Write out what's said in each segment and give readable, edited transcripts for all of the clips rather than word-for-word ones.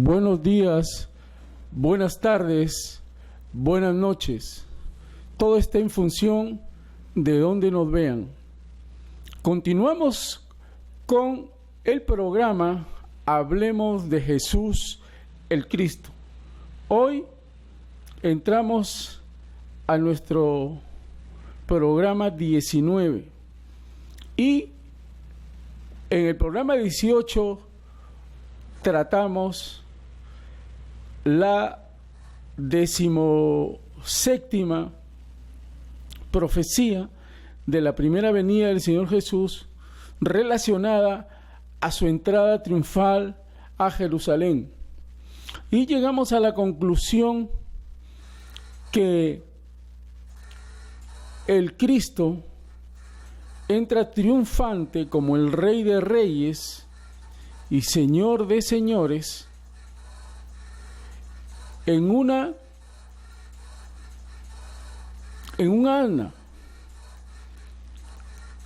buenos días, buenas tardes, buenas noches. Todo está en función de donde nos vean. Continuamos con el programa Hablemos de Jesús el Cristo. Hoy entramos a nuestro programa 19 y en el programa 18 tratamos la 17ª profecía de la primera venida del Señor Jesús relacionada a su entrada triunfal a Jerusalén. Y llegamos a la conclusión que el Cristo entra triunfante como el Rey de Reyes y Señor de Señores en un asna,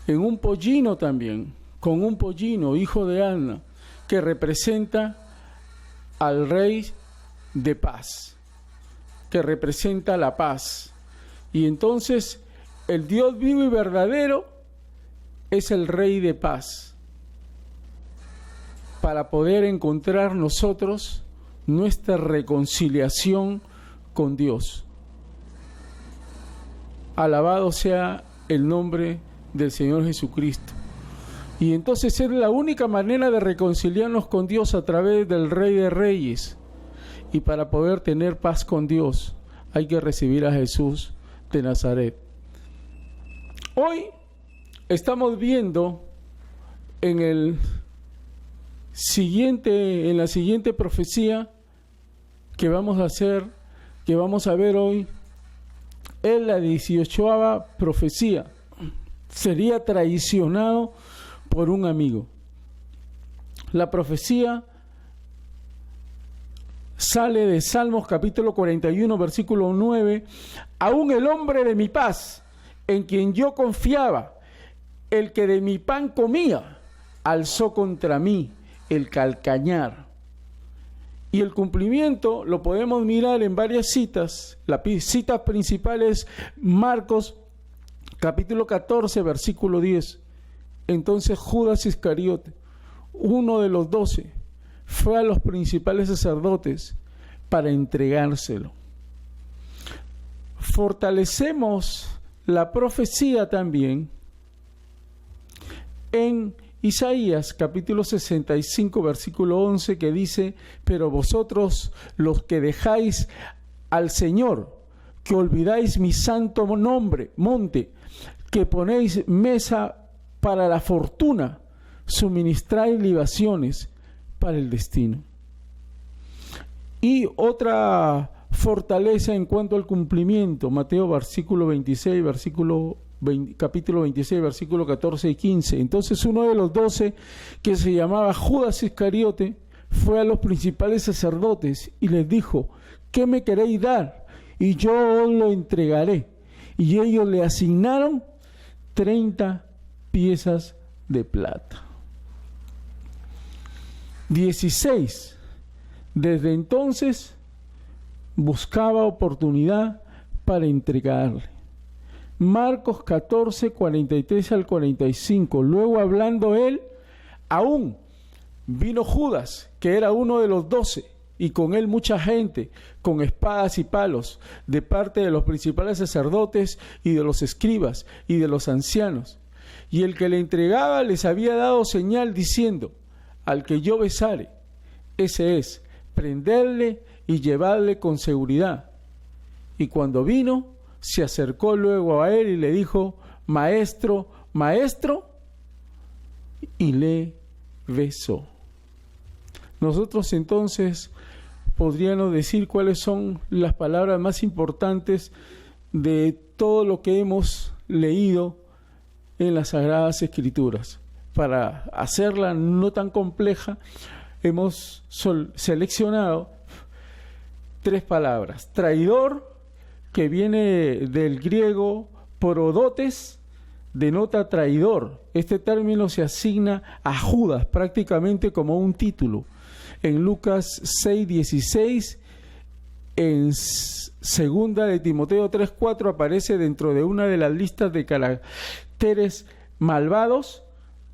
en un pollino también, con un pollino, hijo de Ana, que representa al Rey de paz, que representa la paz. Y entonces el Dios vivo y verdadero es el Rey de paz, para poder encontrar nosotros nuestra reconciliación con Dios. Alabado sea el nombre del Señor Jesucristo. Y entonces es la única manera de reconciliarnos con Dios a través del Rey de Reyes. Y para poder tener paz con Dios hay que recibir a Jesús de Nazaret. Hoy estamos viendo en la siguiente profecía que vamos a ver hoy, es la 18ª profecía. Sería traicionado por un amigo. La profecía sale de Salmos capítulo 41, versículo 9. Aún el hombre de mi paz, en quien yo confiaba, el que de mi pan comía, alzó contra mí el calcañar. Y el cumplimiento lo podemos mirar en varias citas. La cita principal es Marcos capítulo 14, versículo 10. Entonces Judas Iscariote, uno de los 12, fue a los principales sacerdotes para entregárselo. Fortalecemos la profecía también en Isaías capítulo 65, versículo 11, que dice: pero vosotros, los que dejáis al Señor, que olvidáis mi santo monte, que ponéis mesa para la fortuna, suministráis libaciones para el destino. Y otra fortaleza en cuanto al cumplimiento, Mateo capítulo 26, versículo 14 y 15. Entonces uno de los 12, que se llamaba Judas Iscariote, fue a los principales sacerdotes y les dijo: ¿qué me queréis dar? Y yo os lo entregaré. Y ellos le asignaron 30 piezas de plata. 16. Desde entonces buscaba oportunidad para entregarle. Marcos 14, 43 al 45. Luego, hablando él, aún vino Judas, que era uno de los 12, y con él mucha gente, con espadas y palos, de parte de los principales sacerdotes y de los escribas y de los ancianos. Y el que le entregaba les había dado señal diciendo: al que yo besare, ese es, prenderle y llevarle con seguridad. Y cuando vino, se acercó luego a él y le dijo: maestro, maestro, y le besó. Nosotros entonces podríamos decir cuáles son las palabras más importantes de todo lo que hemos leído en las Sagradas Escrituras. Para hacerla no tan compleja, hemos seleccionado 3 palabras. Traidor, que viene del griego porodotes, denota traidor. Este término se asigna a Judas prácticamente como un título. en Lucas 6:16, en segunda de Timoteo 3:4 aparece dentro de una de las listas de caracteres malvados,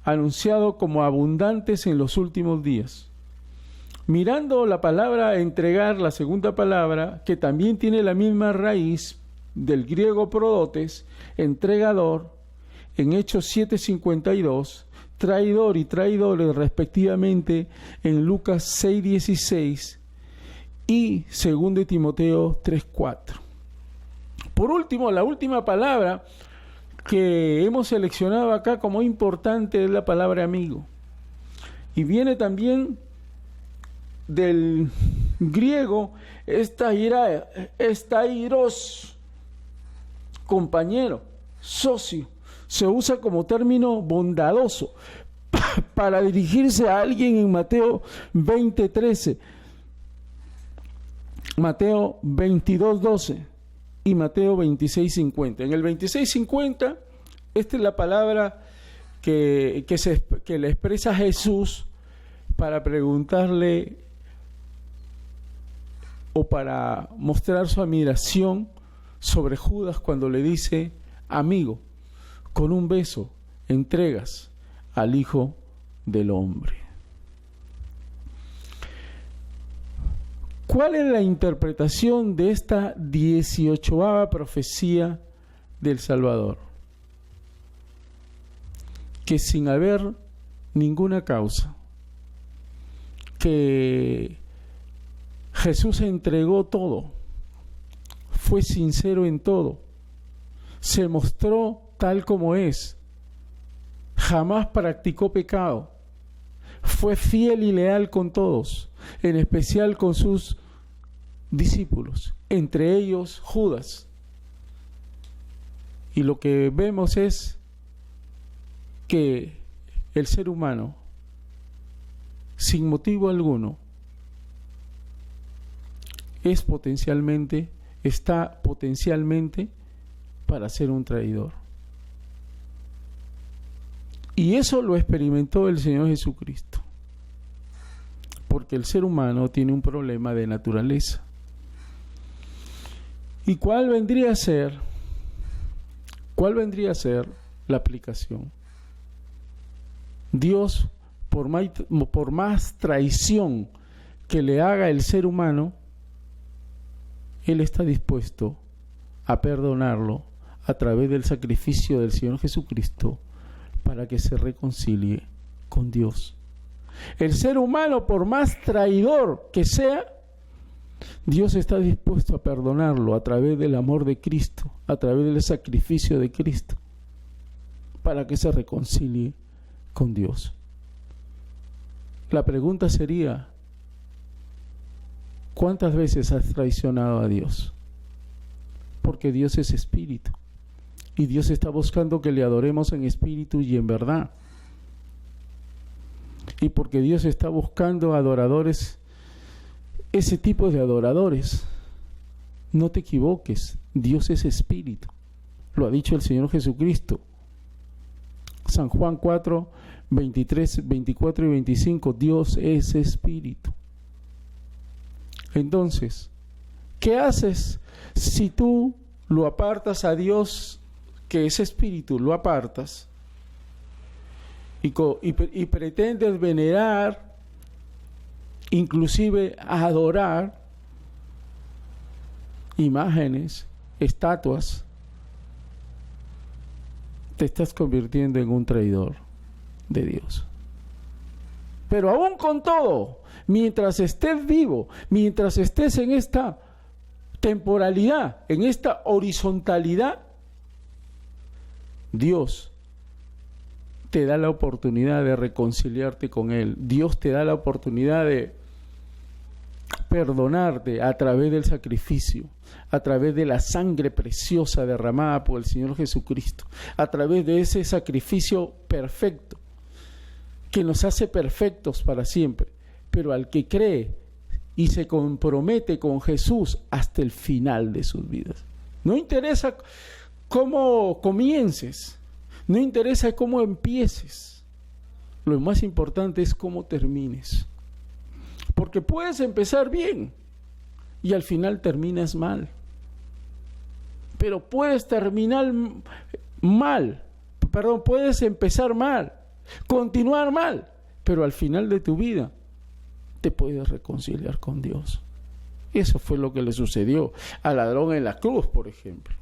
anunciado como abundantes en los últimos días. Mirando la palabra entregar, la segunda palabra, que también tiene la misma raíz del griego prodotes, entregador, en Hechos 7:52, traidor y traidores respectivamente en Lucas 6:16 y 2 Timoteo 3:4. Por último, la última palabra que hemos seleccionado acá como importante es la palabra amigo. Y viene también del griego estairos, compañero, socio. Se usa como término bondadoso para dirigirse a alguien en Mateo 20:13, Mateo 22:12 y Mateo 26:50. En el 26:50, esta es la palabra que le expresa Jesús para preguntarle o para mostrar su admiración sobre Judas cuando le dice: amigo, con un beso entregas al Hijo del Hombre. ¿Cuál es la interpretación de esta 18ª profecía del Salvador? Que sin haber ninguna causa, que Jesús entregó todo, fue sincero en todo, se mostró tal como es, jamás practicó pecado, fue fiel y leal con todos, en especial con sus discípulos, entre ellos Judas. Y lo que vemos es que el ser humano, sin motivo alguno, está potencialmente para ser un traidor. Y eso lo experimentó el Señor Jesucristo, porque el ser humano tiene un problema de naturaleza. ¿Y cuál vendría a ser la aplicación? Dios, por más traición que le haga el ser humano, Él está dispuesto a perdonarlo a través del sacrificio del Señor Jesucristo para que se reconcilie con Dios. El ser humano, por más traidor que sea, Dios está dispuesto a perdonarlo a través del amor de Cristo, a través del sacrificio de Cristo, para que se reconcilie con Dios. La pregunta sería: ¿cuántas veces has traicionado a Dios? Porque Dios es espíritu y Dios está buscando que le adoremos en espíritu y en verdad. Y porque Dios está buscando adoradores, ese tipo de adoradores. No te equivoques, Dios es espíritu. Lo ha dicho el Señor Jesucristo. San Juan 4, 23, 24 y 25, Dios es espíritu. Entonces, ¿qué haces si tú lo apartas a Dios, que es espíritu, lo apartas y pretendes venerar, inclusive adorar imágenes, estatuas? Te estás convirtiendo en un traidor de Dios. Pero aún con todo, mientras estés vivo, mientras estés en esta temporalidad, en esta horizontalidad, Dios te da la oportunidad de reconciliarte con Él. Dios te da la oportunidad de perdonarte a través del sacrificio, a través de la sangre preciosa derramada por el Señor Jesucristo, a través de ese sacrificio perfecto que nos hace perfectos para siempre, pero al que cree y se compromete con Jesús hasta el final de sus vidas. No interesa cómo comiences, no interesa cómo empieces, lo más importante es cómo termines. Porque puedes empezar bien y al final terminas mal. Pero puedes terminar mal, puedes empezar mal, continuar mal, pero al final de tu vida te puedes reconciliar con Dios. Eso fue lo que le sucedió al ladrón en la cruz, por ejemplo.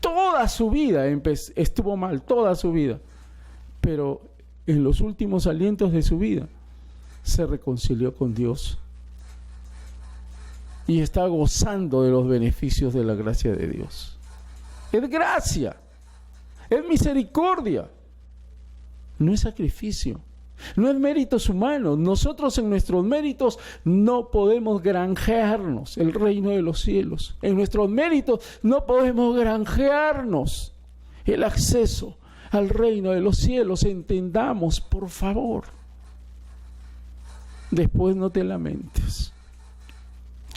Toda su vida estuvo mal, toda su vida, pero en los últimos alientos de su vida se reconcilió con Dios y está gozando de los beneficios de la gracia de Dios. Es gracia, es misericordia, no es sacrificio, no es méritos humanos. Nosotros en nuestros méritos no podemos granjearnos el reino de los cielos. En nuestros méritos no podemos granjearnos el acceso al reino de los cielos. Entendamos, por favor. Después no te lamentes.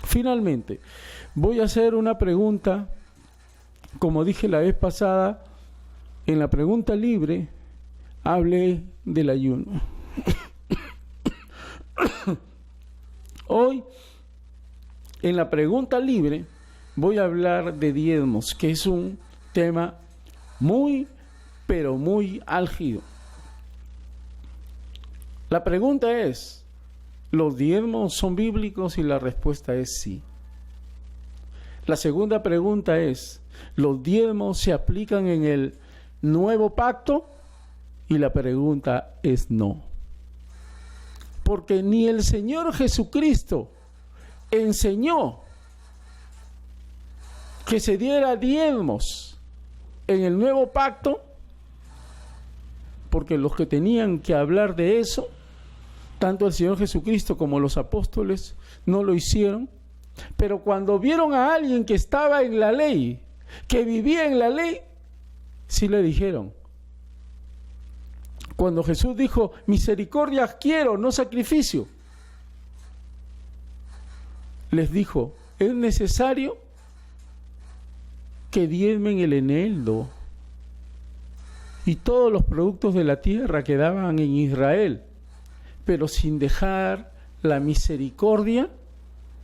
Finalmente, voy a hacer una pregunta, como dije la vez pasada, en la pregunta libre, hablé del ayuno. Hoy, en la pregunta libre, voy a hablar de diezmos, que es un tema muy, pero muy álgido. La pregunta es, ¿los diezmos son bíblicos? Y la respuesta es sí. La segunda pregunta es, ¿los diezmos se aplican en el nuevo pacto? Y la pregunta es no. Porque ni el Señor Jesucristo enseñó que se diera diezmos en el nuevo pacto, porque los que tenían que hablar de eso, tanto el Señor Jesucristo como los apóstoles, no lo hicieron. Pero cuando vieron a alguien que estaba en la ley, que vivía en la ley, sí le dijeron. Cuando Jesús dijo, misericordia quiero, no sacrificio, les dijo, es necesario que diezmen el eneldo y todos los productos de la tierra que daban en Israel, pero sin dejar la misericordia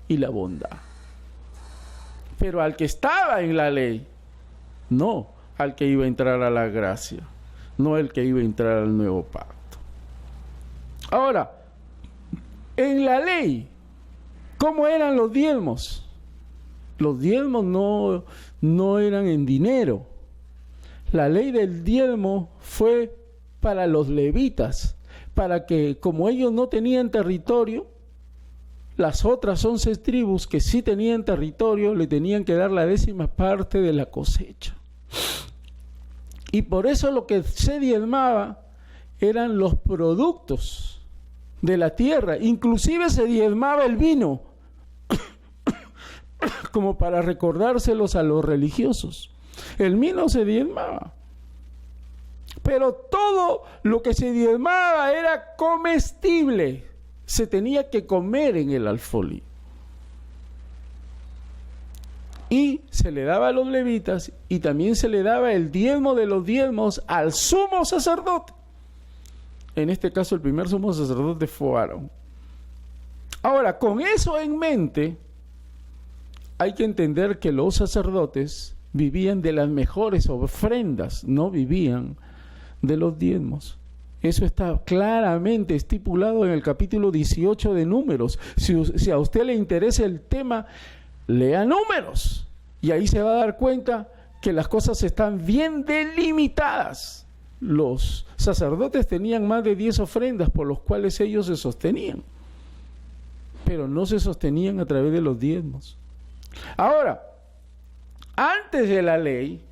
y la bondad. Pero al que estaba en la ley, no al que iba a entrar a la gracia, no el que iba a entrar al nuevo pacto. Ahora, en la ley, ¿cómo eran los diezmos? Los diezmos no eran en dinero. La ley del diezmo fue para los levitas, para que, como ellos no tenían territorio, las otras 11 tribus que sí tenían territorio le tenían que dar la 10ª parte de la cosecha. Y por eso lo que se diezmaba eran los productos de la tierra. Inclusive se diezmaba el vino, como para recordárselos a los religiosos. El vino se diezmaba. Pero todo lo que se diezmaba era comestible. Se tenía que comer en el alfolí. Y se le daba a los levitas, y también se le daba el diezmo de los diezmos al sumo sacerdote. En este caso, el primer sumo sacerdote fue Aarón. Ahora, con eso en mente, hay que entender que los sacerdotes vivían de las mejores ofrendas, no vivían de los diezmos. Eso está claramente estipulado en el capítulo 18 de Números. Si a usted le interesa el tema, lea Números y ahí se va a dar cuenta que las cosas están bien delimitadas. Los sacerdotes tenían más de 10 ofrendas por los cuales ellos se sostenían, pero no se sostenían a través de los diezmos. Ahora, antes de la ley,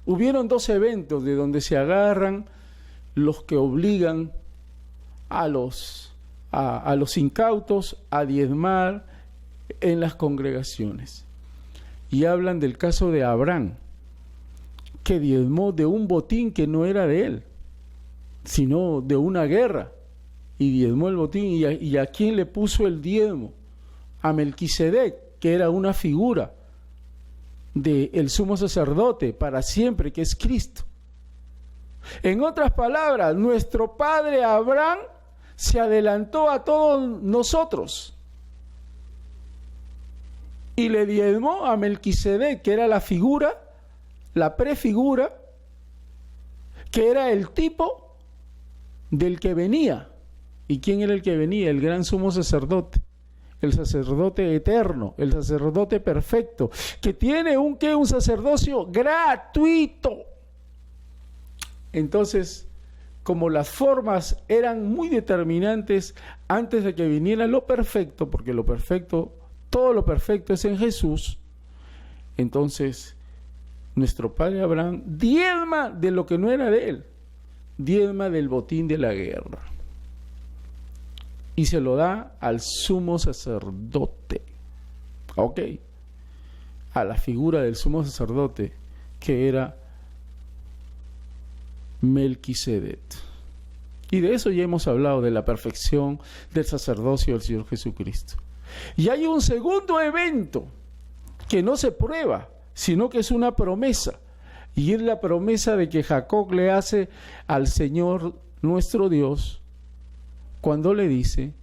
hubieron 2 eventos de donde se agarran los que obligan a los incautos a diezmar en las congregaciones. Y hablan del caso de Abraham, que diezmó de un botín que no era de él, sino de una guerra, y diezmó el botín. ¿Y a quién le puso el diezmo? A Melquisedec, que era una figura del sumo sacerdote para siempre, que es Cristo. En otras palabras, nuestro padre Abraham se adelantó a todos nosotros y le diezmó a Melquisedec, que era la figura, la prefigura, que era el tipo del que venía. ¿Y quién era el que venía? El gran sumo sacerdote, el sacerdote eterno, el sacerdote perfecto, que tiene un sacerdocio gratuito. Entonces, como las formas eran muy determinantes antes de que viniera lo perfecto, porque lo perfecto, todo lo perfecto es en Jesús, entonces nuestro padre Abraham diezma de lo que no era de él, diezma del botín de la guerra, y se lo da al sumo sacerdote, ¿ok? A la figura del sumo sacerdote, que era Melquisedec. Y de eso ya hemos hablado, de la perfección del sacerdocio del Señor Jesucristo. Y hay un segundo evento que no se prueba, sino que es una promesa, y es la promesa de que Jacob le hace al Señor nuestro Dios cuando le dice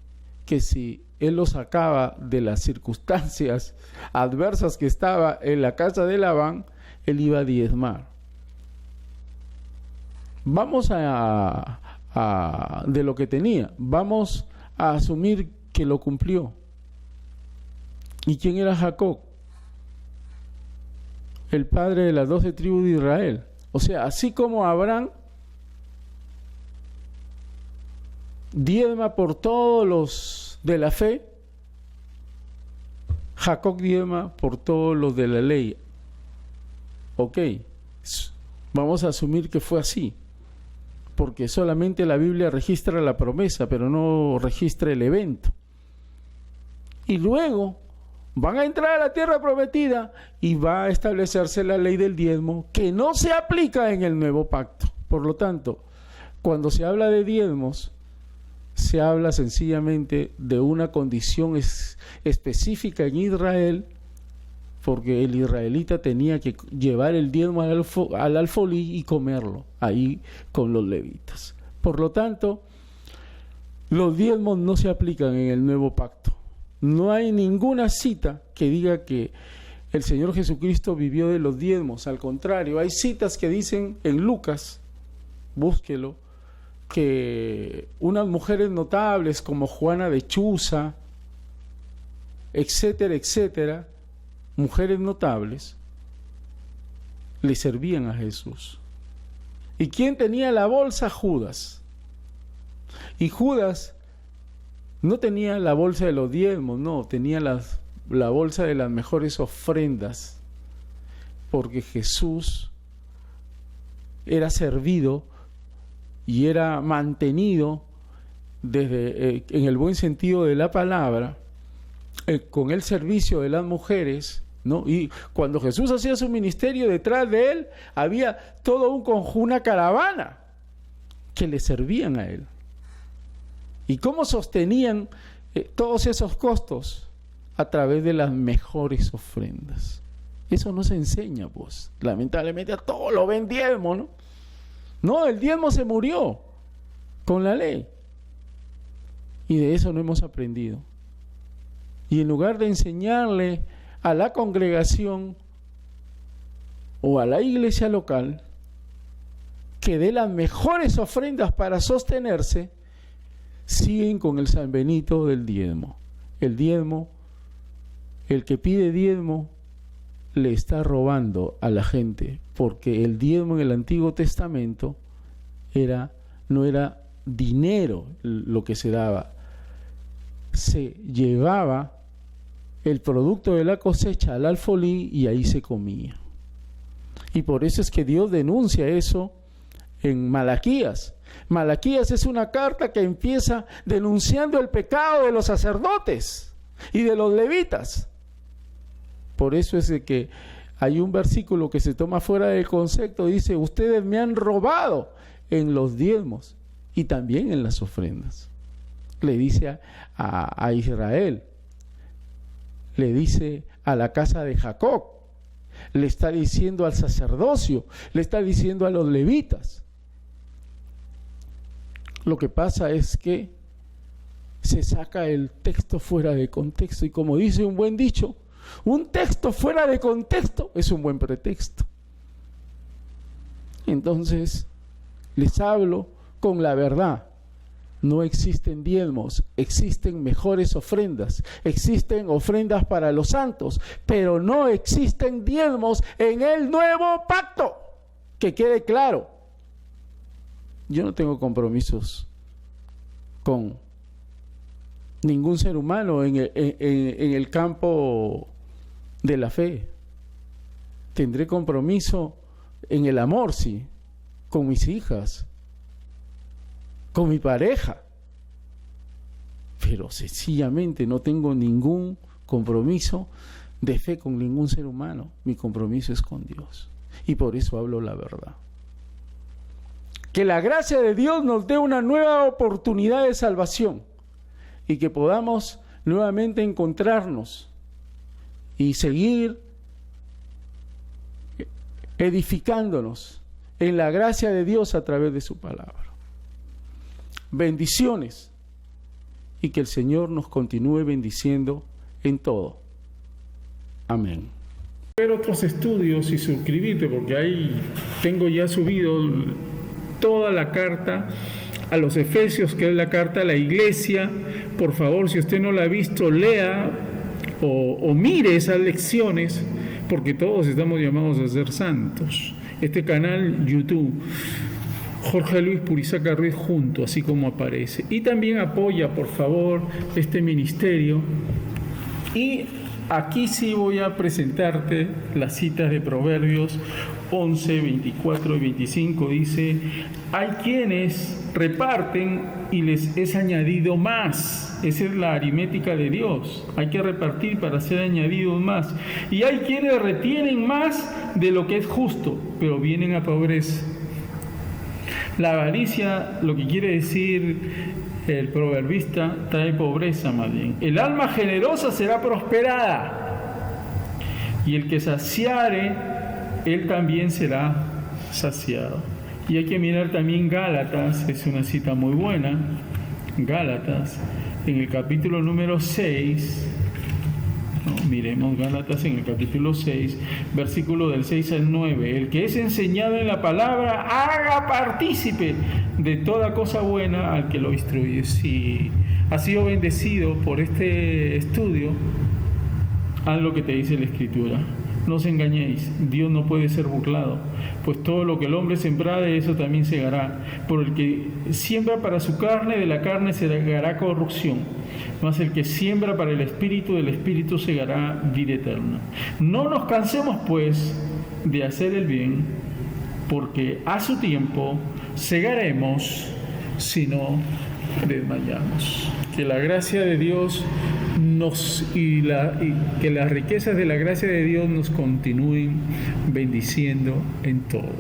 que si él lo sacaba de las circunstancias adversas que estaba en la casa de Labán, él iba a diezmar. Vamos de lo que tenía, vamos a asumir que lo cumplió. ¿Y quién era Jacob? El padre de las 12 tribus de Israel. O sea, así como Abraham diezma por todos los de la fe, Jacob diezma por todos los de la ley. Ok, vamos a asumir que fue así, porque solamente la Biblia registra la promesa, pero no registra el evento. Y luego van a entrar a la tierra prometida y va a establecerse la ley del diezmo, que no se aplica en el nuevo pacto. Por lo tanto, cuando se habla de diezmos, se habla sencillamente de una condición específica en Israel, porque el israelita tenía que llevar el diezmo al alfolí y comerlo ahí con los levitas. Por lo tanto, los diezmos no se aplican en el nuevo pacto. No hay ninguna cita que diga que el Señor Jesucristo vivió de los diezmos. Al contrario, hay citas que dicen en Lucas, búsquelo, que unas mujeres notables como Juana de Chuza, etcétera, etcétera, mujeres notables, le servían a Jesús. ¿Y quién tenía la bolsa? Judas. Y Judas no tenía la bolsa de los diezmos, no, tenía la bolsa de las mejores ofrendas, porque Jesús era servido y era mantenido desde, en el buen sentido de la palabra, con el servicio de las mujeres, ¿no? Y cuando Jesús hacía su ministerio, detrás de él había todo un conjunto, una caravana que le servían a él. ¿Y cómo sostenían todos esos costos? A través de las mejores ofrendas. Eso no se enseña, pues. Lamentablemente a todo lo ven diezmo, ¿no? No, el diezmo se murió con la ley. Y de eso no hemos aprendido. Y en lugar de enseñarle a la congregación o a la iglesia local que dé las mejores ofrendas para sostenerse, siguen con el San Benito del diezmo. El diezmo, el que pide diezmo, le está robando a la gente, porque el diezmo en el Antiguo Testamento no era dinero lo que se daba, se llevaba el producto de la cosecha al alfolí y ahí se comía. Y por eso es que Dios denuncia eso en Malaquías. Malaquías es una carta que empieza denunciando el pecado de los sacerdotes y de los levitas. Por eso es de que hay un versículo que se toma fuera del concepto, dice: ustedes me han robado en los diezmos y también en las ofrendas. Le dice a Israel, le dice a la casa de Jacob, le está diciendo al sacerdocio, le está diciendo a los levitas. Lo que pasa es que se saca el texto fuera de contexto. Y como dice un buen dicho, un texto fuera de contexto es un buen pretexto. Entonces, les hablo con la verdad. No existen diezmos, existen mejores ofrendas, existen ofrendas para los santos, pero no existen diezmos en el nuevo pacto. Que quede claro. Yo no tengo compromisos con ningún ser humano en el campo de la fe. Tendré compromiso en el amor, sí, con mis hijas, con mi pareja, pero sencillamente no tengo ningún compromiso de fe con ningún ser humano. Mi compromiso es con Dios, y por eso hablo la verdad. Que la gracia de Dios nos dé una nueva oportunidad de salvación y que podamos nuevamente encontrarnos y seguir edificándonos en la gracia de Dios a través de su palabra. Bendiciones, y que el Señor nos continúe bendiciendo en todo. Amén. Ver otros estudios y suscribirte, porque ahí tengo ya subido toda la carta a los Efesios, que es la carta a la iglesia. Por favor, si usted no la ha visto, lea o mire esas lecciones, porque todos estamos llamados a ser santos. Este canal YouTube, Jorge Luis Purizaca Ruiz junto, así como aparece. Y también apoya, por favor, este ministerio. Y aquí sí voy a presentarte las citas de Proverbios 11, 24 y 25. Dice: hay quienes reparten y les es añadido más. Esa es la aritmética de Dios. Hay que repartir para ser añadidos más. Y hay quienes retienen más de lo que es justo, pero vienen a pobreza. La avaricia, lo que quiere decir el proverbista, trae pobreza más bien. El alma generosa será prosperada, y el que saciare, él también será saciado. Y hay que mirar también Gálatas, es una cita muy buena. Gálatas, en el capítulo número 6, miremos Gálatas en el capítulo 6, versículo del 6 al 9. El que es enseñado en la palabra, haga partícipe de toda cosa buena al que lo instruye. Si has sido bendecido por este estudio, haz lo que te dice la Escritura. No os engañéis, Dios no puede ser burlado, pues todo lo que el hombre sembrare, eso también segará. Por el que siembra para su carne, de la carne segará corrupción, mas el que siembra para el Espíritu, del Espíritu segará vida eterna. No nos cansemos, pues, de hacer el bien, porque a su tiempo segaremos si no desmayamos. Que la gracia de Dios y que las riquezas de la gracia de Dios nos continúen bendiciendo en todo.